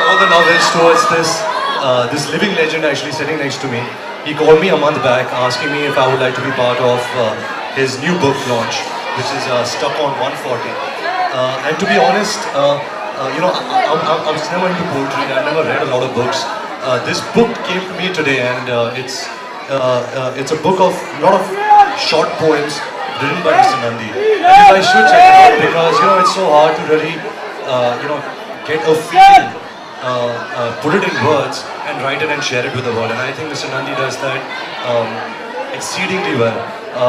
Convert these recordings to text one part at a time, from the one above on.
all the love is towards this living legend actually sitting next to me. He called me a month back asking me if I would like to be part of his new book launch, which is Stuck on 140. And to be honest, I was never into poetry. I've never read a lot of books. This book came to me today, and it's a book of a lot of short poems written by Mr. Nandy. I think I should check it out because it's so hard to really get a feeling, put it in words, and write it and share it with the world. And I think Mr. Nandy does that exceedingly well.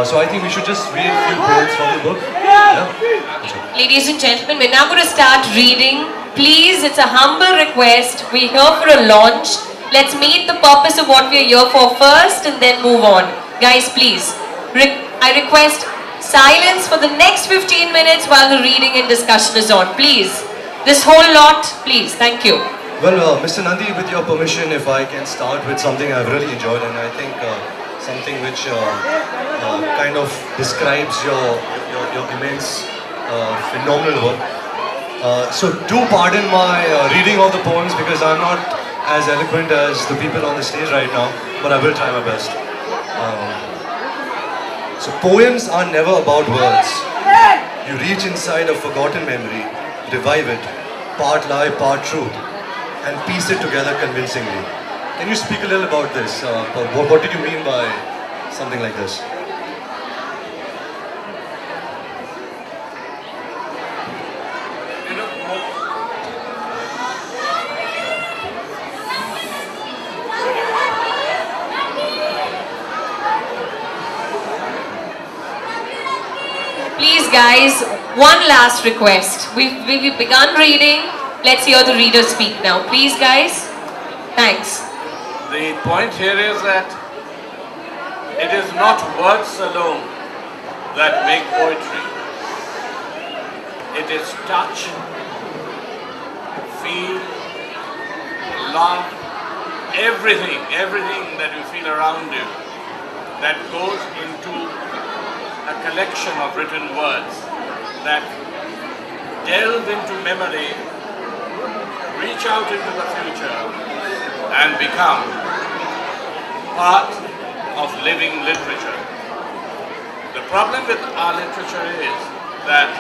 So I think we should just read a few quotes from the book. Yeah? Ladies and gentlemen, we're now going to start reading. Please, it's a humble request. We're here for a launch. Let's meet the purpose of what we're here for first and then move on. Guys, please, I request silence for the next 15 minutes while the reading and discussion is on. Please, this whole lot, please. Thank you. Well, Mr. Nandy, with your permission, if I can start with something I've really enjoyed, and I think something which kind of describes your immense, phenomenal work. So do pardon my reading of the poems because I'm not as eloquent as the people on the stage right now, but I will try my best. So poems are never about words. You reach inside a forgotten memory, revive it, part lie, part truth, and piece it together convincingly. Can you speak a little about this? What did you mean by something like this? Please, guys, one last request. We've begun reading. Let's hear the reader speak now. Please, guys. Thanks. The point here is that it is not words alone that make poetry. It is touch, feel, love, everything that you feel around you that goes into a collection of written words that delve into memory, reach out into the future, and become part of living literature. The problem with our literature is that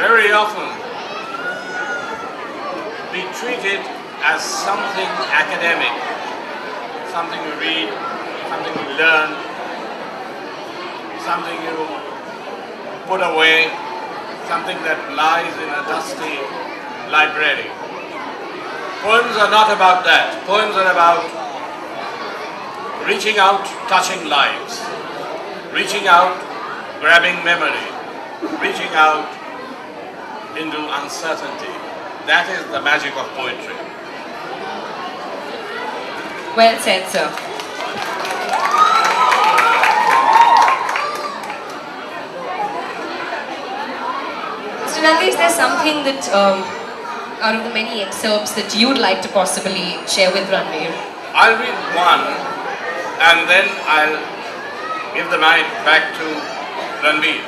very often we treat it as something academic, something we read, something we learn, something you put away, something that lies in a dusty library. Poems are not about that. Poems are about reaching out, touching lives, reaching out, grabbing memory, reaching out into uncertainty. That is the magic of poetry. Well said, sir. Mr. Nandy, is there something that, out of the many excerpts that you'd like to possibly share with Ranbir? I'll read one and then I'll give the mic back to Ranbir.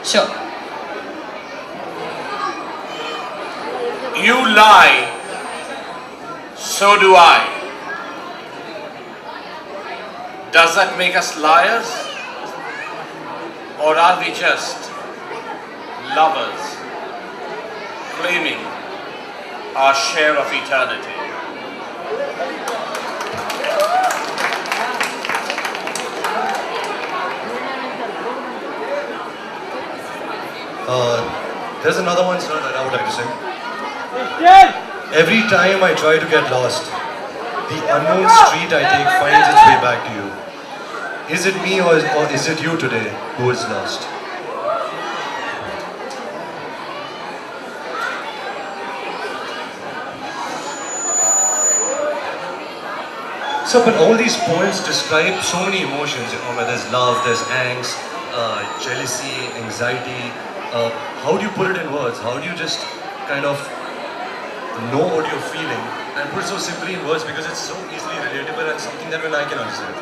Sure. You lie, so do I. Does that make us liars? Or are we just lovers claiming our share of eternity? There's another one, sir, that I would like to sing. Every time I try to get lost, the unknown street I take finds its way back to you. Is it me or is it you today who is lost? So, but all these poems describe so many emotions, there's love, there's angst, jealousy, anxiety. How do you put it in words? How do you just kind of know what you're feeling and put it so simply in words because it's so easily relatable and something that even I can understand?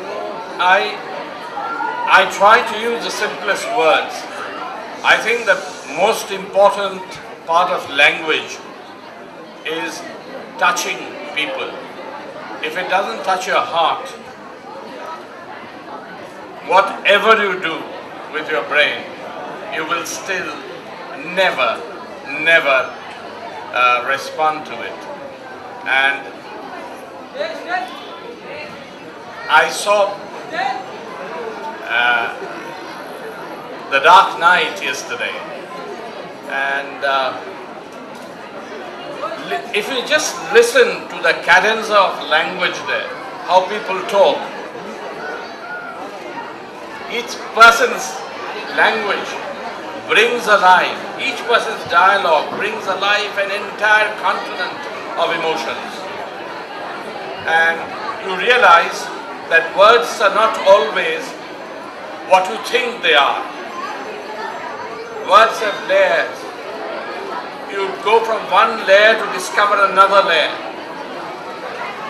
I try to use the simplest words. I think the most important part of language is touching people. If it doesn't touch your heart, whatever you do with your brain, you will still never respond to it. And I saw The Dark Knight yesterday, and if you just listen to the cadence of language there, how people talk, each person's language brings alive, each person's dialogue brings alive an entire continent of emotions. And you realize that words are not always what you think they are. Words have layers. You go from one layer to discover another layer.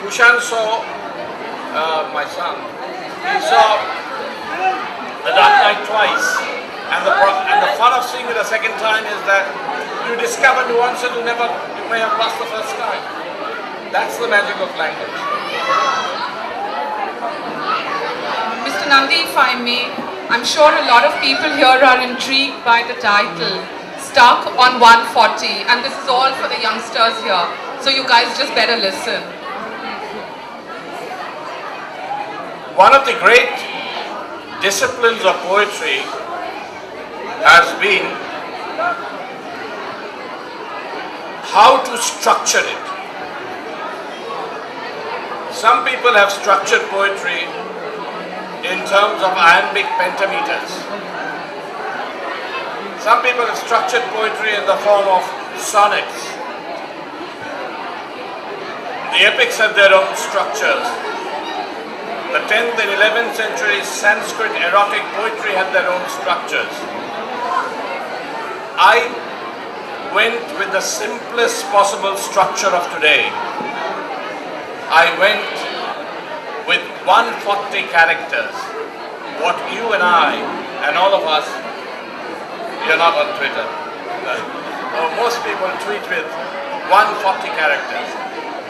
Kushan saw, my son, he saw The Dark Knight twice. And the fun of seeing it a second time is that you discover nuances you may have lost the first time. That's the magic of language. Mr. Nandy, if I may, I'm sure a lot of people here are intrigued by the title, Stuck on 140, and this is all for the youngsters here, so you guys just better listen. One of the great disciplines of poetry has been how to structure it. Some people have structured poetry in terms of iambic pentameters. Some people have structured poetry in the form of sonnets. The epics have their own structures. The 10th and 11th century Sanskrit erotic poetry had their own structures. I went with the simplest possible structure of today. I went with 140 characters. What you and I and all of us, you're not on Twitter. Most people tweet with 140 characters.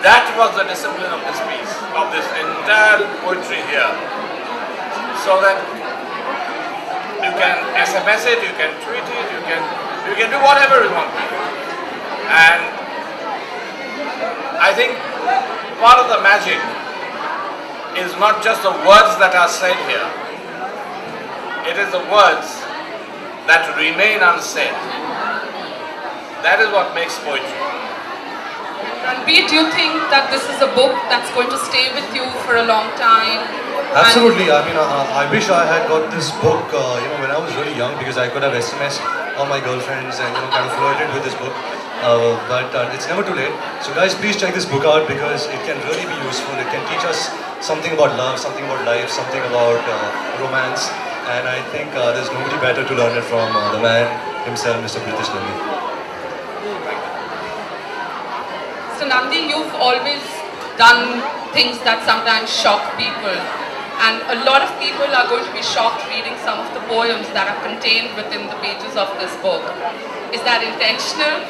That was the discipline of this piece, of this entire poetry here. So that you can SMS it, you can tweet it, you can do whatever you want. And I think part of the magic is not just the words that are said here. It is the words that remain unsaid. That is what makes poetry. Ranbir, do you think that this is a book that's going to stay with you for a long time? Absolutely. I mean, I wish I had got this book, when I was really young, because I could have SMS all my girlfriends and kind of flirted with this book. But it's never too late. So guys, please check this book out because it can really be useful. It can teach us something about love, something about life, something about romance. And I think there's nobody better to learn it from the man himself, Mr. Pritish Nandy. Mr. Nandy, you've always done things that sometimes shock people. And a lot of people are going to be shocked reading some of the poems that are contained within the pages of this book. Is that intentional?